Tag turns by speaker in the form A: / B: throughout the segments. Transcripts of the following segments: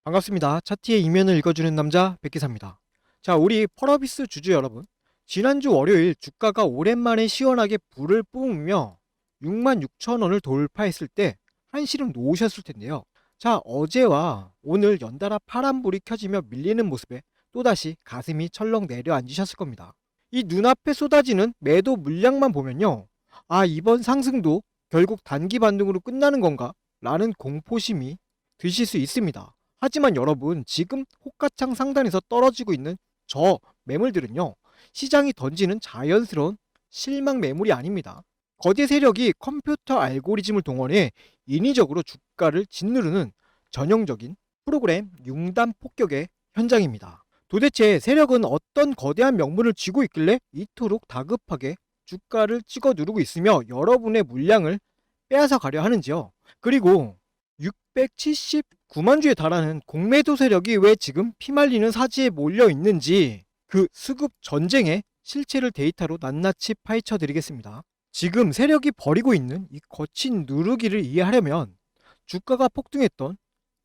A: 반갑습니다. 차트의 이면을 읽어주는 남자 백기사입니다. 자, 우리 펄어비스 주주 여러분, 지난주 월요일 주가가 오랜만에 시원하게 불을 뿜으며 66,000원을 돌파했을 때 한시름 놓으셨을 텐데요. 자, 어제와 오늘 연달아 파란불이 켜지며 밀리는 모습에 또다시 가슴이 철렁 내려앉으셨을 겁니다. 이 눈앞에 쏟아지는 매도 물량만 보면요, 이번 상승도 결국 단기 반등으로 끝나는 건가? 라는 공포심이 드실 수 있습니다. 하지만 여러분, 지금 호가창 상단에서 떨어지고 있는 저 매물들은요, 시장이 던지는 자연스러운 실망 매물이 아닙니다. 거대 세력이 컴퓨터 알고리즘을 동원해 인위적으로 주가를 짓누르는 전형적인 프로그램 융단 폭격의 현장입니다. 도대체 세력은 어떤 거대한 명분을 쥐고 있길래 이토록 다급하게 주가를 찍어 누르고 있으며 여러분의 물량을 빼앗아 가려 하는지요? 그리고 679만 주에 달하는 공매도 세력이 왜 지금 피말리는 사지에 몰려 있는지 그 수급 전쟁의 실체를 데이터로 낱낱이 파헤쳐 드리겠습니다. 지금 세력이 벌이고 있는 이 거친 누르기를 이해하려면 주가가 폭등했던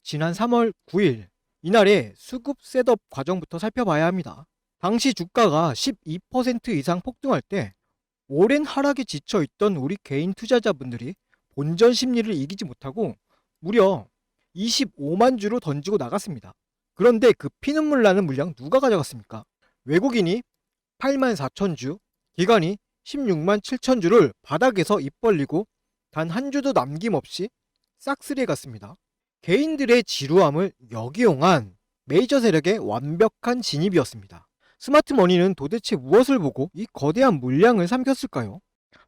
A: 지난 3월 9일 이날의 수급 셋업 과정부터 살펴봐야 합니다. 당시 주가가 12% 이상 폭등할 때 오랜 하락에 지쳐있던 우리 개인 투자자분들이 본전 심리를 이기지 못하고 무려 25만 주로 던지고 나갔습니다. 그런데 그 피눈물 나는 물량 누가 가져갔습니까? 외국인이 8만 4천 주, 기관이 16만 7천 주를 바닥에서 입 벌리고 단 한 주도 남김없이 싹쓸이해 갔습니다. 개인들의 지루함을 역이용한 메이저 세력의 완벽한 진입이었습니다. 스마트머니는 도대체 무엇을 보고 이 거대한 물량을 삼켰을까요?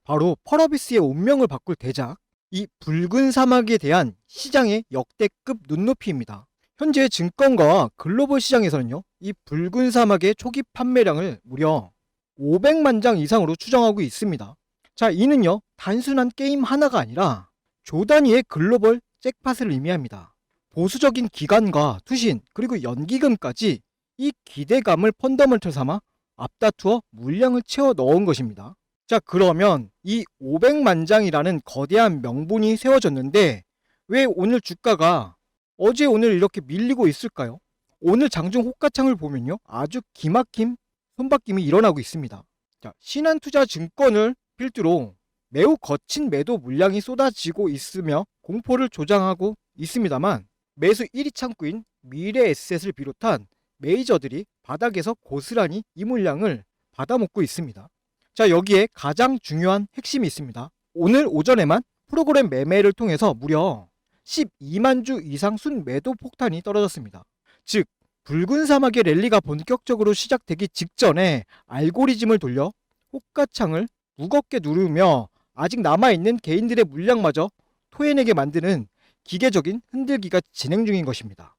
A: 바로 펄어비스의 운명을 바꿀 대작, 이 붉은 사막에 대한 시장의 역대급 눈높이입니다. 현재 증권가와 글로벌 시장에서는요, 이 붉은 사막의 초기 판매량을 무려 500만 장 이상으로 추정하고 있습니다. 자, 이는요, 단순한 게임 하나가 아니라 조 단위의 글로벌 잭팟을 의미합니다. 보수적인 기관과 투신, 그리고 연기금까지 이 기대감을 펀더먼털 삼아 앞다투어 물량을 채워 넣은 것입니다. 자, 그러면 이 500만 장이라는 거대한 명분이 세워졌는데 왜 오늘 주가가 어제 오늘 이렇게 밀리고 있을까요? 오늘 장중 호가창을 보면요, 아주 기막힌 손바뀜이 일어나고 있습니다. 자, 신한투자증권을 필두로 매우 거친 매도 물량이 쏟아지고 있으며 공포를 조장하고 있습니다만 매수 1위 창구인 미래에셋을 비롯한 메이저들이 바닥에서 고스란히 이 물량을 받아먹고 있습니다. 자, 여기에 가장 중요한 핵심이 있습니다. 오늘 오전에만 프로그램 매매를 통해서 무려 12만 주 이상 순매도 폭탄이 떨어졌습니다. 즉, 붉은 사막의 랠리가 본격적으로 시작되기 직전에 알고리즘을 돌려 호가창을 무겁게 누르며 아직 남아있는 개인들의 물량마저 토해내게 만드는 기계적인 흔들기가 진행 중인 것입니다.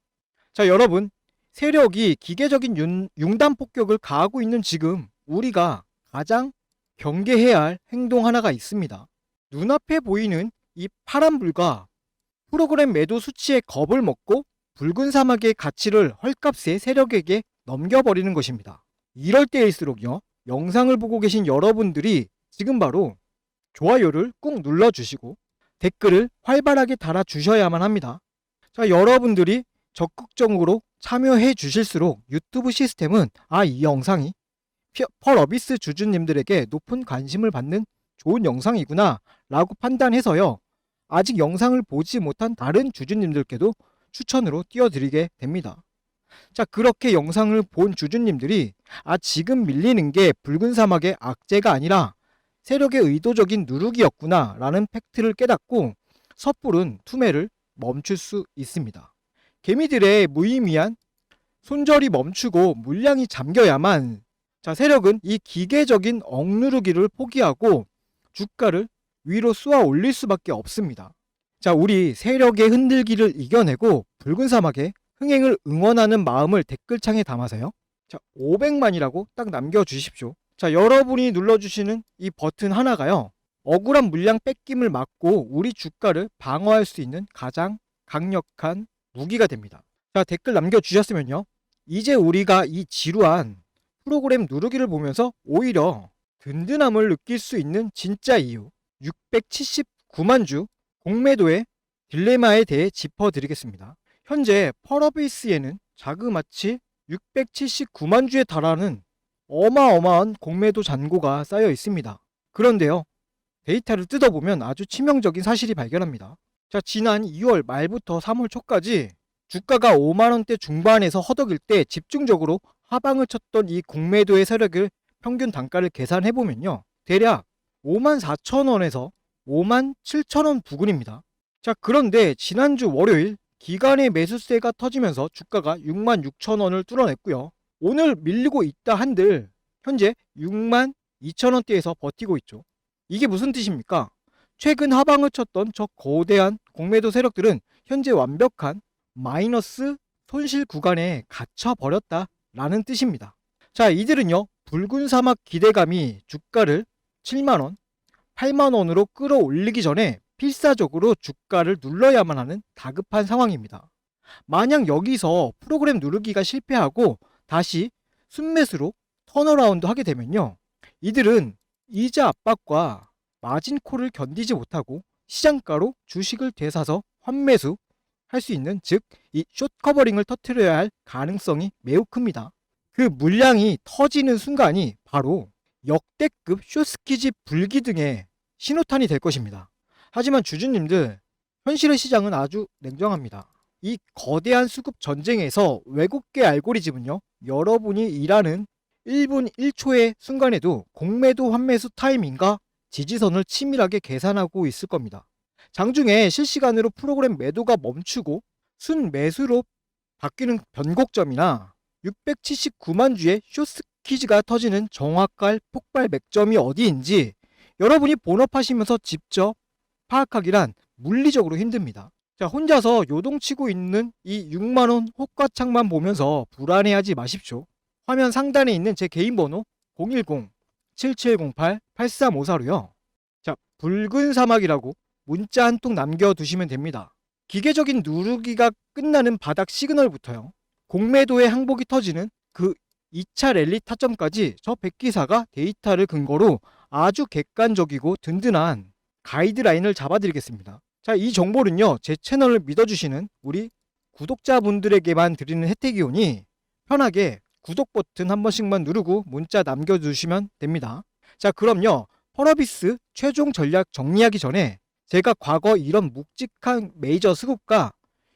A: 자, 여러분, 세력이 기계적인 융단 폭격을 가하고 있는 지금 우리가 가장 경계해야 할 행동 하나가 있습니다. 눈앞에 보이는 이 파란불과 프로그램 매도 수치에 겁을 먹고 붉은 사막의 가치를 헐값에 세력에게 넘겨버리는 것입니다. 이럴 때일수록요, 영상을 보고 계신 여러분들이 지금 바로 좋아요를 꾹 눌러주시고 댓글을 활발하게 달아주셔야만 합니다. 자, 여러분들이 적극적으로 참여해 주실수록 유튜브 시스템은 이 영상이 펄어비스 주주님들에게 높은 관심을 받는 좋은 영상이구나 라고 판단해서요, 아직 영상을 보지 못한 다른 주주님들께도 추천으로 띄워드리게 됩니다. 자, 그렇게 영상을 본 주주님들이 지금 밀리는 게 붉은 사막의 악재가 아니라 세력의 의도적인 누르기였구나 라는 팩트를 깨닫고 섣부른 투매를 멈출 수 있습니다. 개미들의 무의미한 손절이 멈추고 물량이 잠겨야만 세력은 이 기계적인 억누르기를 포기하고 주가를 위로 쏘아 올릴 수밖에 없습니다. 자, 우리 세력의 흔들기를 이겨내고 붉은 사막의 흥행을 응원하는 마음을 댓글창에 담아서요, 자, 500만이라고 딱 남겨주십시오. 자, 여러분이 눌러주시는 이 버튼 하나가요, 억울한 물량 뺏김을 막고 우리 주가를 방어할 수 있는 가장 강력한 무기가 됩니다. 자, 댓글 남겨주셨으면요, 이제 우리가 이 지루한 프로그램 누르기를 보면서 오히려 든든함을 느낄 수 있는 진짜 이유, 679만 주 공매도의 딜레마에 대해 짚어드리겠습니다. 현재 펄어비스에는 자그마치 679만 주에 달하는 어마어마한 공매도 잔고가 쌓여 있습니다. 그런데요, 데이터를 뜯어보면 아주 치명적인 사실이 발견합니다. 자, 지난 2월 말부터 3월 초까지 주가가 5만원대 중반에서 허덕일 때 집중적으로 하방을 쳤던 이 공매도의 세력을 평균 단가를 계산해보면요, 대략 5만 4천원에서 5만 7천원 부근입니다. 자, 그런데 지난주 월요일 기간의 매수세가 터지면서 주가가 6만 6천원을 뚫어냈고요. 오늘 밀리고 있다 한들 현재 6만 2천원대에서 버티고 있죠. 이게 무슨 뜻입니까? 최근 하방을 쳤던 저 거대한 공매도 세력들은 현재 완벽한 마이너스 손실 구간에 갇혀버렸다라는 뜻입니다. 자, 이들은요, 붉은 사막 기대감이 주가를 7만원, 8만원으로 끌어올리기 전에 필사적으로 주가를 눌러야만 하는 다급한 상황입니다. 만약 여기서 프로그램 누르기가 실패하고 다시 순매수로 턴어라운드 하게 되면요, 이들은 이자 압박과 마진콜을 견디지 못하고 시장가로 주식을 되사서 환매수 할 수 있는, 즉 이 숏커버링을 터뜨려야 할 가능성이 매우 큽니다. 그 물량이 터지는 순간이 바로 역대급 숏스키지 불기 등의 신호탄이 될 것입니다. 하지만 주주님들, 현실의 시장은 아주 냉정합니다. 이 거대한 수급 전쟁에서 외국계 알고리즘은요, 여러분이 일하는 1분 1초의 순간에도 공매도 환매수 타이밍과 지지선을 치밀하게 계산하고 있을 겁니다. 장중에 실시간으로 프로그램 매도가 멈추고 순매수로 바뀌는 변곡점이나 679만 주의 숏스퀴즈가 터지는 정확할 폭발 맥점이 어디인지 여러분이 본업하시면서 직접 파악하기란 물리적으로 힘듭니다. 자, 혼자서 요동치고 있는 이 6만원 호가창만 보면서 불안해하지 마십시오. 화면 상단에 있는 제 개인 번호 010-7708-8354로요. 자, 붉은 사막이라고 문자 한 통 남겨두시면 됩니다. 기계적인 누르기가 끝나는 바닥 시그널부터요, 공매도의 항복이 터지는 그 2차 랠리 타점까지 저 백기사가 데이터를 근거로 아주 객관적이고 든든한 가이드라인을 잡아드리겠습니다. 자, 이 정보는요, 제 채널을 믿어주시는 우리 구독자분들에게만 드리는 혜택이오니 편하게 구독 버튼 한 번씩만 누르고 문자 남겨주시면 됩니다. 자, 그럼요, 펄어비스 최종 전략 정리하기 전에 제가 과거 이런 묵직한 메이저 스kup과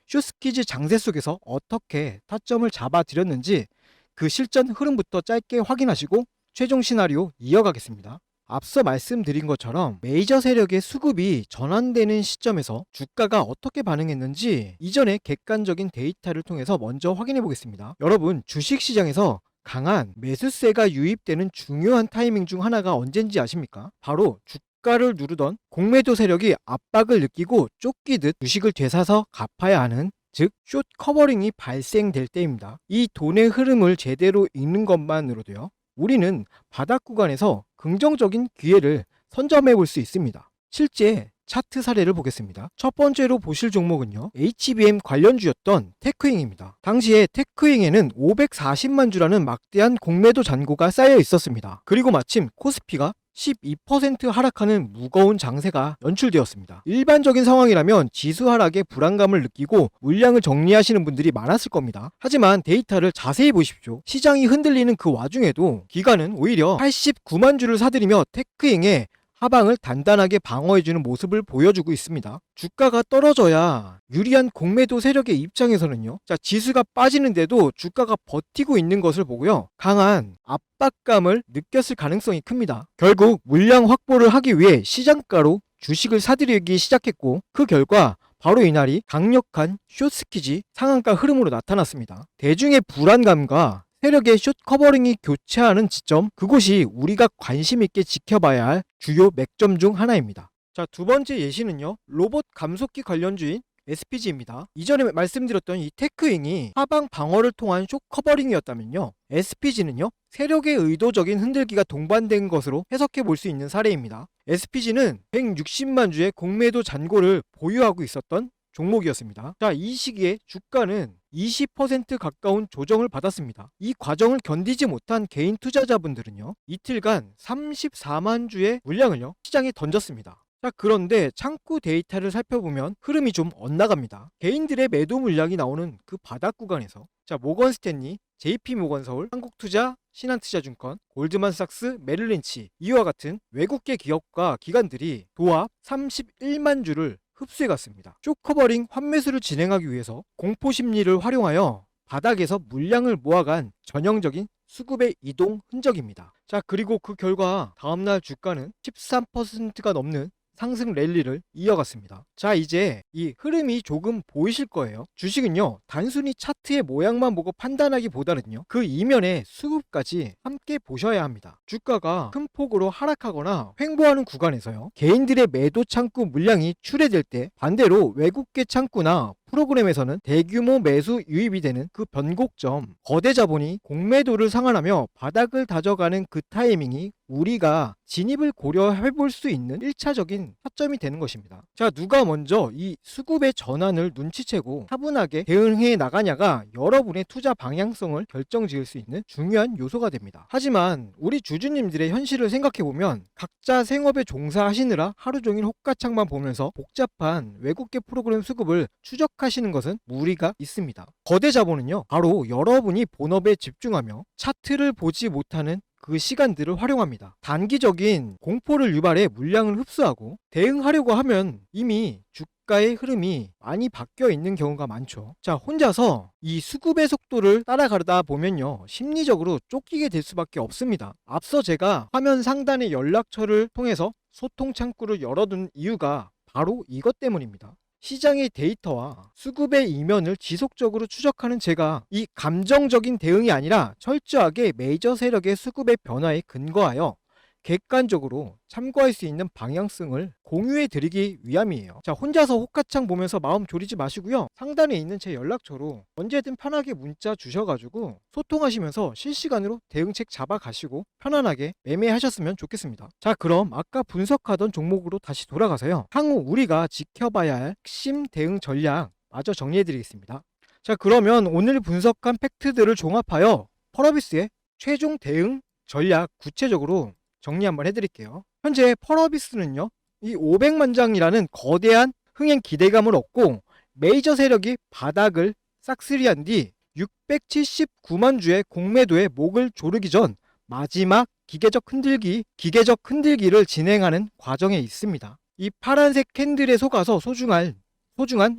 A: 숏스키즈 장세 속에서 어떻게 타점을 잡아드렸는지 그 실전 흐름부터 짧게 확인하시고 최종 시나리오 이어가겠습니다. 앞서 말씀드린 것처럼 메이저 세력의 수급이 전환되는 시점에서 주가가 어떻게 반응했는지 이전의 객관적인 데이터를 통해서 먼저 확인해 보겠습니다. 여러분, 주식시장에서 강한 매수세가 유입되는 중요한 타이밍 중 하나가 언젠지 아십니까? 바로 주가를 누르던 공매도 세력이 압박을 느끼고 쫓기듯 주식을 되사서 갚아야 하는, 즉 숏 커버링이 발생될 때입니다. 이 돈의 흐름을 제대로 읽는 것만으로도요, 우리는 바닥 구간에서 긍정적인 기회를 선점해 볼 수 있습니다. 실제 차트 사례를 보겠습니다. 첫 번째로 보실 종목은요, HBM 관련주였던 테크잉입니다. 당시에 테크잉에는 540만 주라는 막대한 공매도 잔고가 쌓여 있었습니다. 그리고 마침 코스피가 12% 하락하는 무거운 장세가 연출되었습니다. 일반적인 상황이라면 지수 하락에 불안감을 느끼고 물량을 정리하시는 분들이 많았을 겁니다. 하지만 데이터를 자세히 보십시오. 시장이 흔들리는 그 와중에도 기관은 오히려 89만 주를 사들이며 테크잉의 하방을 단단하게 방어해주는 모습을 보여주고 있습니다. 주가가 떨어져야 유리한 공매도 세력의 입장에서는요, 자, 지수가 빠지는데도 주가가 버티고 있는 것을 보고요, 강한 압박감을 느꼈을 가능성이 큽니다. 결국 물량 확보를 하기 위해 시장가로 주식을 사들이기 시작했고, 그 결과 바로 이날이 강력한 숏스키지 상한가 흐름으로 나타났습니다. 대중의 불안감과 세력의 숏 커버링이 교차하는 지점, 그곳이 우리가 관심 있게 지켜봐야 할 주요 맥점 중 하나입니다. 자, 두 번째 예시는요, 로봇 감속기 관련주인 SPG입니다. 이전에 말씀드렸던 이 테크잉이 하방 방어를 통한 숏 커버링이었다면요, SPG는요, 세력의 의도적인 흔들기가 동반된 것으로 해석해 볼 수 있는 사례입니다. SPG는 160만 주의 공매도 잔고를 보유하고 있었던 종목이었습니다. 자, 이 시기에 주가는 20% 가까운 조정을 받았습니다. 이 과정을 견디지 못한 개인 투자자분들은요, 이틀간 34만 주의 물량을요, 시장에 던졌습니다. 자, 그런데 창구 데이터를 살펴보면 흐름이 좀 엇나갑니다. 개인들의 매도 물량이 나오는 그 바닥 구간에서 자, 모건 스탠리, JP 모건 서울, 한국투자, 신한투자증권, 골드만삭스, 메릴린치 이와 같은 외국계 기업과 기관들이 도합 31만 주를 흡수해 갔습니다. 쇼커버링 환매수를 진행하기 위해서 공포 심리를 활용하여 바닥에서 물량을 모아간 전형적인 수급의 이동 흔적입니다. 자, 그리고 그 결과 다음날 주가는 13%가 넘는 상승 랠리를 이어갔습니다. 자, 이제 이 흐름이 조금 보이실 거예요. 주식은요, 단순히 차트의 모양만 보고 판단하기보다는요, 그 이면의 수급까지 함께 보셔야 합니다. 주가가 큰 폭으로 하락하거나 횡보하는 구간에서요, 개인들의 매도 창구 물량이 출회될 때 반대로 외국계 창구나 프로그램에서는 대규모 매수 유입이 되는 그 변곡점, 거대 자본이 공매도를 상환하며 바닥을 다져가는 그 타이밍이 우리가 진입을 고려해 볼 수 있는 1차적인 타점이 되는 것입니다. 자, 누가 먼저 이 수급의 전환을 눈치채고 차분하게 대응해 나가냐가 여러분의 투자 방향성을 결정지을 수 있는 중요한 요소가 됩니다. 하지만 우리 주주님들의 현실을 생각해 보면 각자 생업에 종사하시느라 하루 종일 호가창만 보면서 복잡한 외국계 프로그램 수급을 추적하시는 것은 무리가 있습니다. 거대 자본은요, 바로 여러분이 본업에 집중하며 차트를 보지 못하는 그 시간들을 활용합니다. 단기적인 공포를 유발해 물량을 흡수하고 대응하려고 하면 이미 주가의 흐름이 많이 바뀌어 있는 경우가 많죠. 자, 혼자서 이 수급의 속도를 따라가다 보면요, 심리적으로 쫓기게 될 수밖에 없습니다. 앞서 제가 화면 상단의 연락처를 통해서 소통 창구를 열어둔 이유가 바로 이것 때문입니다. 시장의 데이터와 수급의 이면을 지속적으로 추적하는 제가 이 감정적인 대응이 아니라 철저하게 메이저 세력의 수급의 변화에 근거하여 객관적으로 참고할 수 있는 방향성을 공유해 드리기 위함이에요. 자, 혼자서 호가창 보면서 마음 졸이지 마시고요, 상단에 있는 제 연락처로 언제든 편하게 문자 주셔가지고 소통하시면서 실시간으로 대응책 잡아가시고 편안하게 매매하셨으면 좋겠습니다. 자, 그럼 아까 분석하던 종목으로 다시 돌아가서요, 향후 우리가 지켜봐야 할 핵심 대응 전략 마저 정리해 드리겠습니다. 자, 그러면 오늘 분석한 팩트들을 종합하여 펄어비스의 최종 대응 전략 구체적으로 정리 한번 해드릴게요. 현재 펄어비스는요, 이 500만 장이라는 거대한 흥행 기대감을 얻고 메이저 세력이 바닥을 싹쓸이한 뒤 679만 주의 공매도에 목을 조르기 전 마지막 기계적 흔들기를 진행하는 과정에 있습니다. 이 파란색 캔들에 속아서 소중한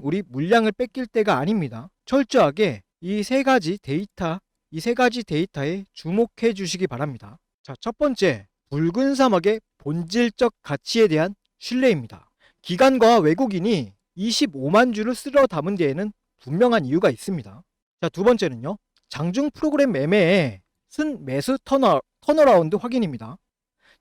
A: 우리 물량을 뺏길 때가 아닙니다. 철저하게 이 세 가지 데이터에 주목해 주시기 바랍니다. 자, 첫 번째, 붉은 사막의 본질적 가치에 대한 신뢰입니다. 기관과 외국인이 25만 주를 쓸어 담은 데에는 분명한 이유가 있습니다. 자, 두 번째는요, 장중 프로그램 매매의 순매수 턴어라운드 확인입니다.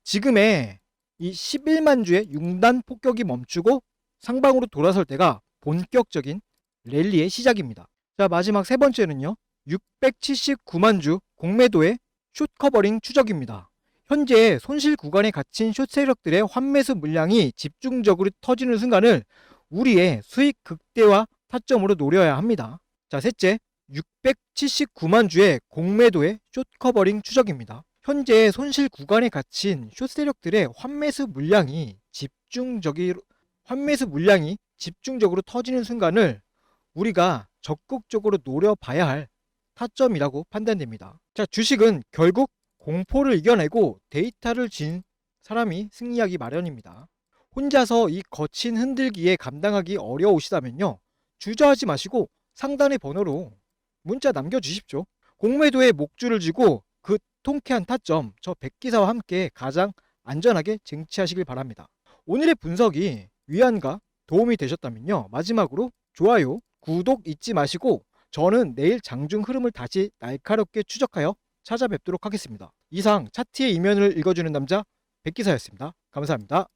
A: 지금의 이 11만 주의 융단 폭격이 멈추고 상방으로 돌아설 때가 본격적인 랠리의 시작입니다. 자, 마지막 세 번째는요, 679만 주 공매도의 숏 커버링 추적입니다. 현재 손실 구간에 갇힌 숏 세력들의 환매수 물량이 집중적으로 터지는 순간을 우리의 수익 극대화 타점으로 노려야 합니다. 자, 셋째, 679만 주의 공매도의 숏 커버링 추적입니다. 현재 손실 구간에 갇힌 숏 세력들의 환매수 물량이 집중적으로 터지는 순간을 우리가 적극적으로 노려봐야 할 타점이라고 판단됩니다. 자, 주식은 결국 공포를 이겨내고 데이터를 진 사람이 승리하기 마련입니다. 혼자서 이 거친 흔들기에 감당하기 어려우시다면요, 주저하지 마시고 상단의 번호로 문자 남겨주십시오. 공매도에 목줄을 쥐고 그 통쾌한 타점, 저 백기사와 함께 가장 안전하게 쟁취하시길 바랍니다. 오늘의 분석이 위안과 도움이 되셨다면요, 마지막으로 좋아요, 구독 잊지 마시고 저는 내일 장중 흐름을 다시 날카롭게 추적하여 찾아뵙도록 하겠습니다. 이상 차트의 이면을 읽어주는 남자 백기사였습니다. 감사합니다.